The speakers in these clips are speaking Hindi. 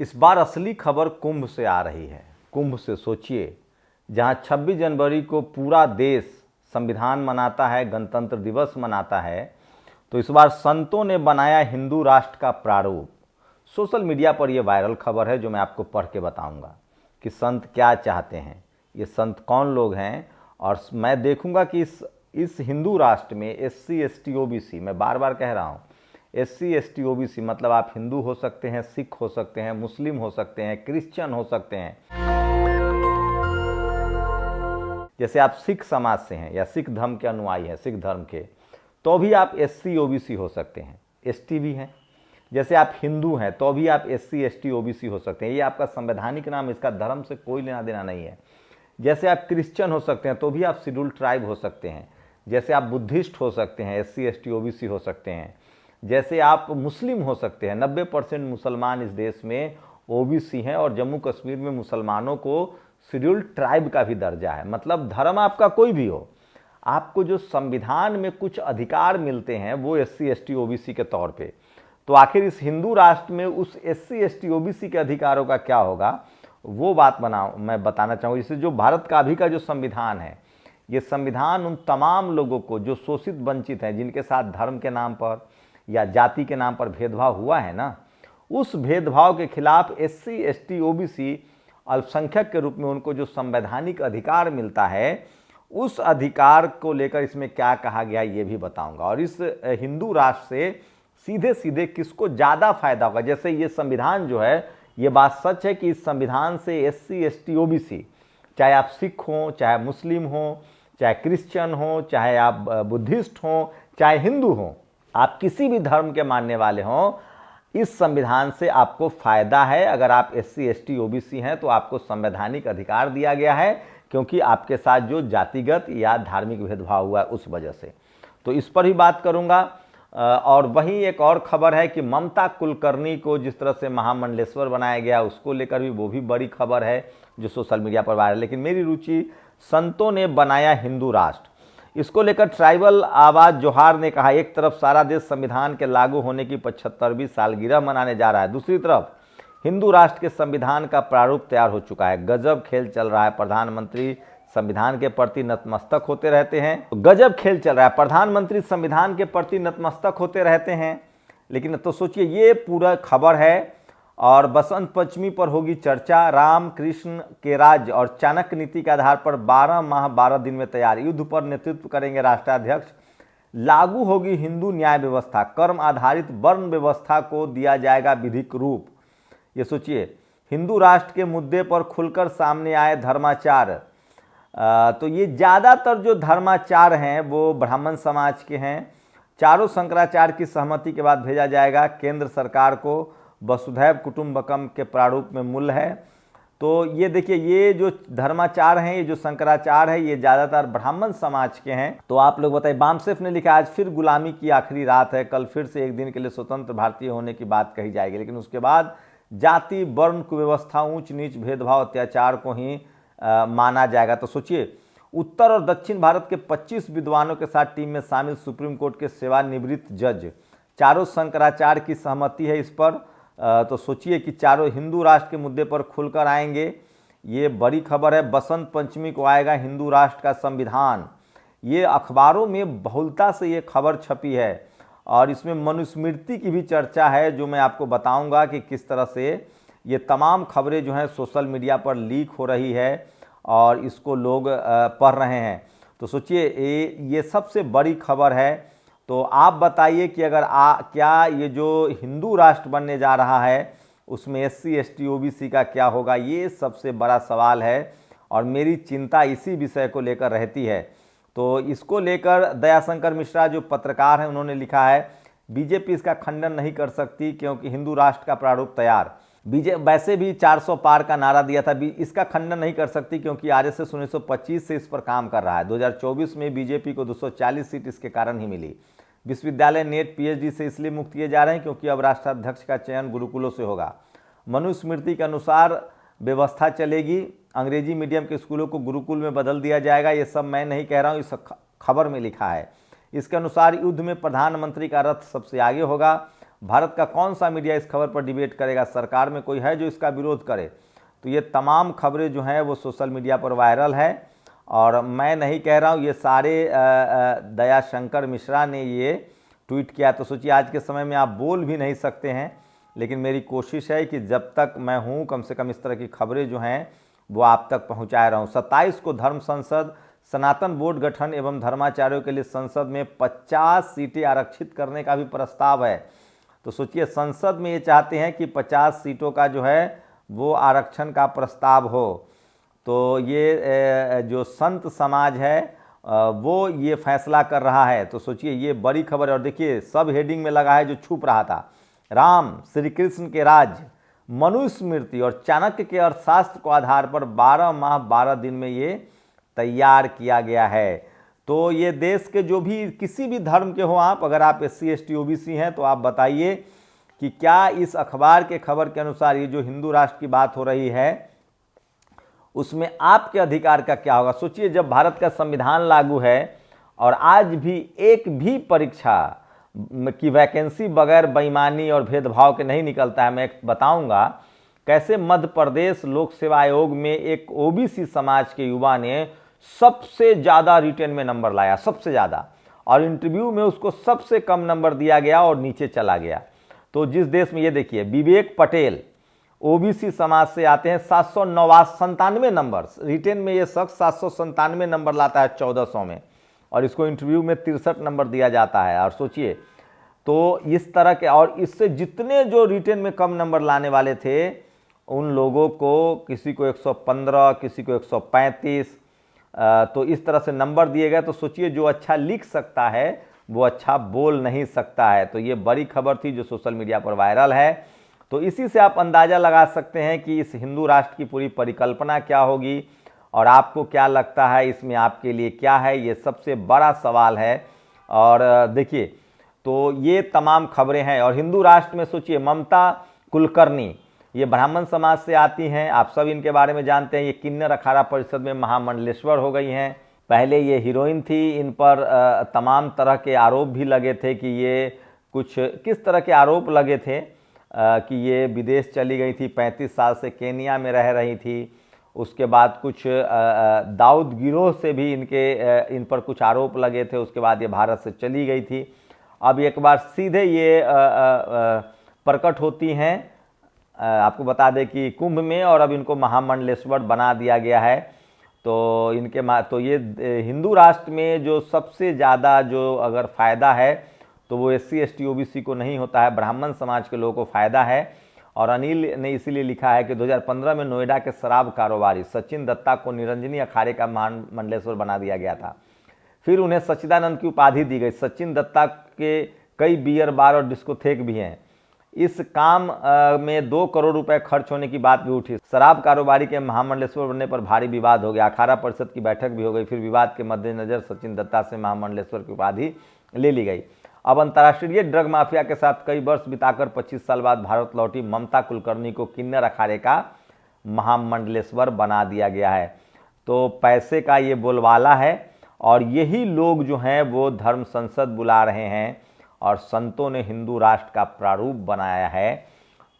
इस बार असली खबर कुंभ से आ रही है। कुंभ से सोचिए, जहां 26 जनवरी को पूरा देश संविधान मनाता है, गणतंत्र दिवस मनाता है, तो इस बार संतों ने बनाया हिंदू राष्ट्र का प्रारूप। सोशल मीडिया पर यह वायरल खबर है जो मैं आपको पढ़ के बताऊंगा कि संत क्या चाहते हैं, ये संत कौन लोग हैं, और मैं देखूंगा कि इस हिंदू राष्ट्र में SC ST OBC, मैं बार बार कह रहा हूँ, SC ST OBC मतलब आप हिंदू हो सकते हैं, सिख हो सकते हैं, मुस्लिम हो सकते हैं, क्रिश्चियन हो सकते हैं। जैसे आप सिख समाज से हैं या सिख धर्म के अनुयायी हैं, सिख धर्म के, तो भी आप SC OBC हो सकते हैं, ST भी हैं। जैसे आप हिंदू हैं तो भी आप SC ST OBC हो सकते हैं। ये आपका संवैधानिक नाम, इसका धर्म से कोई लेना देना नहीं है। जैसे आप क्रिश्चियन हो सकते हैं तो भी आप शेड्यूल्ड ट्राइब हो सकते हैं। जैसे आप बुद्धिस्ट हो सकते हैं, SC ST OBC हो सकते हैं। जैसे आप मुस्लिम हो सकते हैं, 90% मुसलमान इस देश में OBC हैं, और जम्मू कश्मीर में मुसलमानों को शेड्यूल्ड ट्राइब का भी दर्जा है। मतलब धर्म आपका कोई भी हो, आपको जो संविधान में कुछ अधिकार मिलते हैं वो SC ST OBC के तौर पे। तो आखिर इस हिंदू राष्ट्र में उस SC ST OBC के अधिकारों का क्या होगा, वो बात मैं बताना चाहूँगा। जैसे जो भारत का अभी का जो संविधान है, ये संविधान उन तमाम लोगों को जो शोषित वंचित हैं, जिनके साथ धर्म के नाम पर या जाति के नाम पर भेदभाव हुआ है ना, उस भेदभाव के खिलाफ SC ST OBC अल्पसंख्यक के रूप में उनको जो संवैधानिक अधिकार मिलता है, उस अधिकार को लेकर इसमें क्या कहा गया ये भी बताऊंगा। और इस हिंदू राष्ट्र से सीधे सीधे किसको ज़्यादा फायदा होगा। जैसे ये संविधान जो है, ये बात सच है कि इस संविधान से SC ST OBC, चाहे आप सिख हों, चाहे मुस्लिम हों, चाहे क्रिश्चियन हों, चाहे आप बुद्धिस्ट हों, चाहे हिंदू हों, आप किसी भी धर्म के मानने वाले हों, इस संविधान से आपको फायदा है। अगर आप SC ST OBC हैं तो आपको संवैधानिक अधिकार दिया गया है, क्योंकि आपके साथ जो जातिगत या धार्मिक भेदभाव हुआ है उस वजह से। तो इस पर ही बात करूंगा। और वहीं एक और खबर है कि ममता कुलकर्णी को जिस तरह से महामंडलेश्वर बनाया गया, उसको लेकर भी वो भी बड़ी खबर है जो सोशल मीडिया पर वायरल है। लेकिन मेरी रुचि संतों ने बनाया हिंदू राष्ट्र, इसको लेकर ट्राइबल आवाज जोहार ने कहा, एक तरफ सारा देश संविधान के लागू होने की 75वीं सालगिरह मनाने जा रहा है, दूसरी तरफ हिंदू राष्ट्र के संविधान का प्रारूप तैयार हो चुका है। गजब खेल चल रहा है। प्रधानमंत्री संविधान के प्रति नतमस्तक होते रहते हैं, तो गजब खेल चल रहा है। प्रधानमंत्री संविधान के प्रति नतमस्तक होते रहते हैं, लेकिन तो सोचिए ये पूरा खबर है। और बसंत पंचमी पर होगी चर्चा, राम कृष्ण के राज्य और चाणक्य नीति के आधार पर 12 माह 12 दिन में तैयार, युद्ध पर नेतृत्व करेंगे राष्ट्राध्यक्ष, लागू होगी हिंदू न्याय व्यवस्था, कर्म आधारित वर्ण व्यवस्था को दिया जाएगा विधिक रूप। ये सोचिए, हिंदू राष्ट्र के मुद्दे पर खुलकर सामने आए धर्माचार। तो ये ज़्यादातर जो धर्माचार हैं वो ब्राह्मण समाज के हैं। चारों शंकराचार्य की सहमति के बाद भेजा जाएगा केंद्र सरकार को। वसुधैव कुटुंबकम के प्रारूप में मूल है। तो ये देखिए, ये जो धर्माचार हैं, ये जो शंकराचार है, ये ज़्यादातर ब्राह्मण समाज के हैं। तो आप लोग बताइए, बामसेफ ने लिखा, आज फिर गुलामी की आखिरी रात है, कल फिर से एक दिन के लिए स्वतंत्र भारतीय होने की बात कही जाएगी, लेकिन उसके बाद जाति वर्ण कुव्यवस्था, ऊंच नीच भेदभाव अत्याचार को ही माना जाएगा। तो सोचिए, उत्तर और दक्षिण भारत के 25 विद्वानों के साथ टीम में शामिल सुप्रीम कोर्ट के सेवानिवृत्त जज, चारों शंकराचार्य की सहमति है इस पर। तो सोचिए कि चारों हिंदू राष्ट्र के मुद्दे पर खुलकर आएंगे, ये बड़ी खबर है। बसंत पंचमी को आएगा हिंदू राष्ट्र का संविधान, ये अखबारों में बहुलता से ये खबर छपी है। और इसमें मनुस्मृति की भी चर्चा है, जो मैं आपको बताऊंगा कि किस तरह से ये तमाम खबरें जो हैं सोशल मीडिया पर लीक हो रही है और इसको लोग पढ़ रहे हैं। तो सोचिए, ये सबसे बड़ी खबर है। तो आप बताइए कि अगर क्या ये जो हिंदू राष्ट्र बनने जा रहा है उसमें SC ST OBC का क्या होगा, ये सबसे बड़ा सवाल है। और मेरी चिंता इसी विषय को लेकर रहती है। तो इसको लेकर दयाशंकर मिश्रा जो पत्रकार हैं, उन्होंने लिखा है, बीजेपी इसका खंडन नहीं कर सकती क्योंकि हिंदू राष्ट्र का प्रारूप तैयार। वैसे भी 400 पार का नारा दिया था, इसका खंडन नहीं कर सकती क्योंकि RSS 1925 से इस पर काम कर रहा है। 2024 में बीजेपी को 240 सीट इसके कारण ही मिली। विश्वविद्यालय नेट PhD से इसलिए मुक्त किए जा रहे हैं क्योंकि अब राष्ट्राध्यक्ष का चयन गुरुकुलों से होगा। मनुस्मृति के अनुसार व्यवस्था चलेगी, अंग्रेजी मीडियम के स्कूलों को गुरुकुल में बदल दिया जाएगा। ये सब मैं नहीं कह रहा हूँ, इस खबर में लिखा है। इसके अनुसार युद्ध में प्रधानमंत्री का रथ सबसे आगे होगा। भारत का कौन सा मीडिया इस खबर पर डिबेट करेगा, सरकार में कोई है जो इसका विरोध करे। तो ये तमाम खबरें जो हैं वो सोशल मीडिया पर वायरल है, और मैं नहीं कह रहा हूँ, ये सारे दयाशंकर मिश्रा ने ये ट्वीट किया। तो सोचिए आज के समय में आप बोल भी नहीं सकते हैं, लेकिन मेरी कोशिश है कि जब तक मैं हूँ कम से कम इस तरह की खबरें जो हैं वो आप तक पहुँचाए रहूँ। 27 को धर्म संसद सनातन बोर्ड गठन एवं धर्माचार्यों के लिए संसद में 50 सीटें आरक्षित करने का भी प्रस्ताव है। तो सोचिए संसद में ये चाहते हैं कि 50 सीटों का जो है वो आरक्षण का प्रस्ताव हो। तो ये जो संत समाज है वो ये फैसला कर रहा है। तो सोचिए ये बड़ी खबर है। और देखिए सब हेडिंग में लगा है जो छुप रहा था, राम श्री कृष्ण के राज्य, मनुस्मृति और चाणक्य के अर्थशास्त्र को आधार पर 12 माह 12 दिन में ये तैयार किया गया है। तो ये देश के जो भी किसी भी धर्म के हो आप, अगर आप SC ST OBC हैं तो आप बताइए कि क्या इस अखबार के खबर के अनुसार ये जो हिंदू राष्ट्र की बात हो रही है उसमें आपके अधिकार का क्या होगा। सोचिए जब भारत का संविधान लागू है और आज भी एक भी परीक्षा की वैकेंसी बगैर बेईमानी और भेदभाव के नहीं निकलता है। मैं बताऊंगा कैसे मध्य प्रदेश लोक सेवा आयोग में एक OBC समाज के युवा ने सबसे ज़्यादा रिटेन में नंबर लाया, सबसे ज़्यादा, और इंटरव्यू में उसको सबसे कम नंबर दिया गया और नीचे चला गया। तो जिस देश में ये देखिए विवेक पटेल OBC समाज से आते हैं, 797 नंबर रिटेन में ये शख्स 797 नंबर लाता है 1400 में, और इसको इंटरव्यू में 63 नंबर दिया जाता है। और सोचिए तो इस तरह के, और इससे जितने जो रिटेन में कम नंबर लाने वाले थे उन लोगों को किसी को 115, किसी को 135, तो इस तरह से नंबर दिए गए। तो सोचिए जो अच्छा लिख सकता है वो अच्छा बोल नहीं सकता है। तो ये बड़ी खबर थी जो सोशल मीडिया पर वायरल है। तो इसी से आप अंदाज़ा लगा सकते हैं कि इस हिंदू राष्ट्र की पूरी परिकल्पना क्या होगी, और आपको क्या लगता है इसमें आपके लिए क्या है, ये सबसे बड़ा सवाल है। और देखिए तो ये तमाम खबरें हैं। और हिंदू राष्ट्र में सोचिए ममता कुलकर्णी, ये ब्राह्मण समाज से आती हैं, आप सब इनके बारे में जानते हैं। ये किन्नर अखाड़ा परिषद में महामंडलेश्वर हो गई हैं। पहले ये हीरोइन थी, इन पर तमाम तरह के आरोप भी लगे थे कि ये कुछ किस तरह के आरोप लगे थे कि ये विदेश चली गई थी, 35 साल से केनिया में रह रही थी। उसके बाद कुछ दाऊद गिरोह से भी इन पर कुछ आरोप लगे थे। उसके बाद ये भारत से चली गई थी। अब एक बार सीधे ये प्रकट होती हैं, आपको बता दें कि कुंभ में, और अब इनको महामंडलेश्वर बना दिया गया है। तो ये हिंदू राष्ट्र में जो सबसे ज़्यादा जो अगर फ़ायदा है तो वो SC ST OBC को नहीं होता है, ब्राह्मण समाज के लोगों को फ़ायदा है। और अनिल ने इसीलिए लिखा है कि 2015 में नोएडा के शराब कारोबारी सचिन दत्ता को निरंजनी अखाड़े का महामंडलेश्वर बना दिया गया था। फिर उन्हें सच्चिदानंद की उपाधि दी गई। सचिन दत्ता के कई बियर बार और डिस्कोथेक भी हैं। इस काम में 2 करोड़ रुपए खर्च होने की बात भी उठी। शराब कारोबारी के महामंडलेश्वर बनने पर भारी विवाद हो गया। अखाड़ा परिषद की बैठक भी हो गई। फिर विवाद के मद्देनजर सचिन दत्ता से महामंडलेश्वर की उपाधि ले ली गई। अब अंतर्राष्ट्रीय ड्रग माफिया के साथ कई वर्ष बिताकर 25 साल बाद भारत लौटी ममता कुलकर्णी को किन्नर अखाड़े का महामंडलेश्वर बना दिया गया है। तो पैसे का ये बोलबाला है, और यही लोग जो हैं वो धर्म संसद बुला रहे हैं, और संतों ने हिंदू राष्ट्र का प्रारूप बनाया है।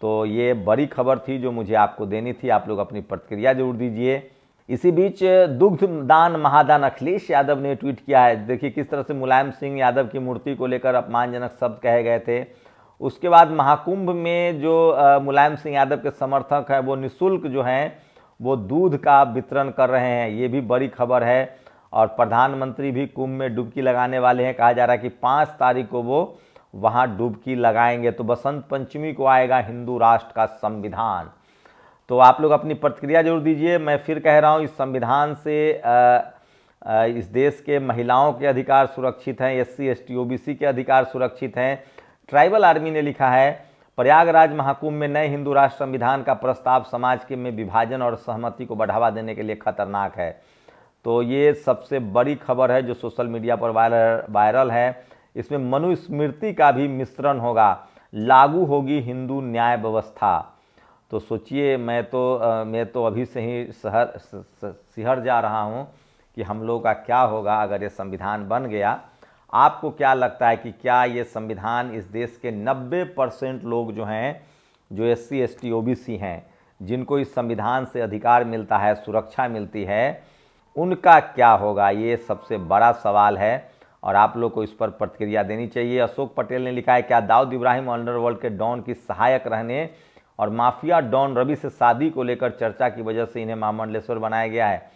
तो ये बड़ी खबर थी जो मुझे आपको देनी थी। आप लोग अपनी प्रतिक्रिया जरूर दीजिए। इसी बीच दुग्ध दान महादान अखिलेश यादव ने ट्वीट किया है। देखिए किस तरह से मुलायम सिंह यादव की मूर्ति को लेकर अपमानजनक शब्द कहे गए थे। उसके बाद महाकुंभ में जो मुलायम सिंह यादव के समर्थक हैं वो निःशुल्क जो हैं वो दूध का वितरण कर रहे हैं, ये भी बड़ी खबर है। और प्रधानमंत्री भी कुंभ में डुबकी लगाने वाले हैं। कहा जा रहा है कि 5 तारीख को वो वहाँ डुबकी लगाएंगे। तो बसंत पंचमी को आएगा हिंदू राष्ट्र का संविधान। तो आप लोग अपनी प्रतिक्रिया जरूर दीजिए। मैं फिर कह रहा हूँ इस संविधान से इस देश के महिलाओं के अधिकार सुरक्षित हैं, SC ST OBC के अधिकार सुरक्षित हैं। ट्राइबल आर्मी ने लिखा है प्रयागराज महाकुंभ में नए हिंदू राष्ट्र संविधान का प्रस्ताव समाज के में विभाजन और सहमति को बढ़ावा देने के लिए खतरनाक है। तो ये सबसे बड़ी खबर है जो सोशल मीडिया पर वायरल है। इसमें मनुस्मृति का भी मिश्रण होगा, लागू होगी हिंदू न्याय व्यवस्था। तो सोचिए मैं तो अभी से ही सिहर जा रहा हूँ कि हम लोग का क्या होगा अगर ये संविधान बन गया। आपको क्या लगता है कि क्या ये संविधान इस देश के 90% लोग जो हैं, जो SC ST OBC हैं, जिनको इस संविधान से अधिकार मिलता है, सुरक्षा मिलती है, उनका क्या होगा? ये सबसे बड़ा सवाल है और आप लोग को इस पर प्रतिक्रिया देनी चाहिए। अशोक पटेल ने लिखा है, क्या दाऊद इब्राहिम अंडरवर्ल्ड के डॉन की सहायक रहने और माफिया डॉन रवि से शादी को लेकर चर्चा की वजह से इन्हें महामंडलेश्वर बनाया गया है?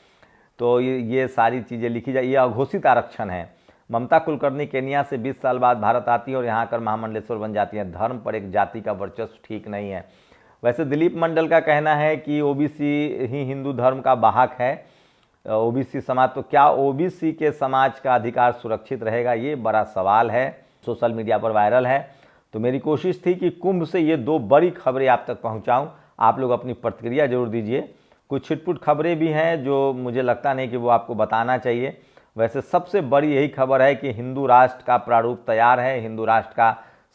तो ये सारी चीज़ें लिखी जाए। ये अघोषित आरक्षण है। ममता कुलकर्णी केन्या से 20 साल बाद भारत आती है और यहाँ आकर महामंडलेश्वर बन जाती है। धर्म पर एक जाति का वर्चस्व ठीक नहीं है। वैसे दिलीप मंडल का कहना है कि OBC ही हिंदू धर्म का वाहक है, OBC समाज। तो क्या OBC के समाज का अधिकार सुरक्षित रहेगा? ये बड़ा सवाल है, सोशल मीडिया पर वायरल है। तो मेरी कोशिश थी कि कुंभ से ये 2 बड़ी खबरें आप तक पहुंचाऊं। आप लोग अपनी प्रतिक्रिया जरूर दीजिए। कुछ छिटपुट खबरें भी हैं जो मुझे लगता नहीं कि वो आपको बताना चाहिए। वैसे सबसे बड़ी यही खबर है कि हिंदू राष्ट्र का प्रारूप तैयार है, हिंदू राष्ट्र का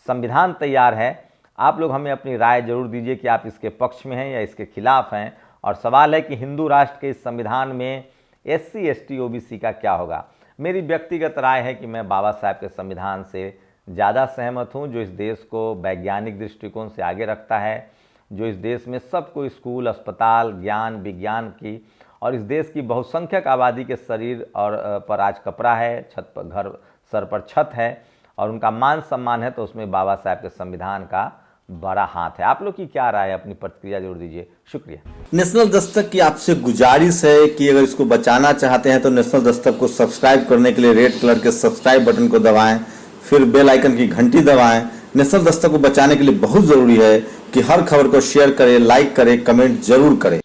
संविधान तैयार है। आप लोग हमें अपनी राय जरूर दीजिए कि आप इसके पक्ष में हैं या इसके खिलाफ हैं। और सवाल है कि हिंदू राष्ट्र के इस संविधान में SC ST OBC का क्या होगा? मेरी व्यक्तिगत राय है कि मैं बाबा साहब के संविधान से ज़्यादा सहमत हूँ, जो इस देश को वैज्ञानिक दृष्टिकोण से आगे रखता है, जो इस देश में सबको स्कूल, अस्पताल, ज्ञान, विज्ञान की और इस देश की बहुसंख्यक आबादी के शरीर और पर आज कपड़ा है, छत पर घर, सर पर छत है और उनका मान सम्मान है, तो उसमें बाबा साहब के संविधान का बड़ा हाथ है। आप लोग की क्या राय है? अपनी प्रतिक्रिया जरूर दीजिए। शुक्रिया। नेशनल दस्तक की आपसे गुजारिश है कि अगर इसको बचाना चाहते हैं तो नेशनल दस्तक को सब्सक्राइब करने के लिए रेड कलर के सब्सक्राइब बटन को दबाएं, फिर बेल आइकन की घंटी दबाएं। नेशनल दस्तक को बचाने के लिए बहुत जरूरी है कि हर खबर को शेयर करें, लाइक करें, कमेंट जरूर करें।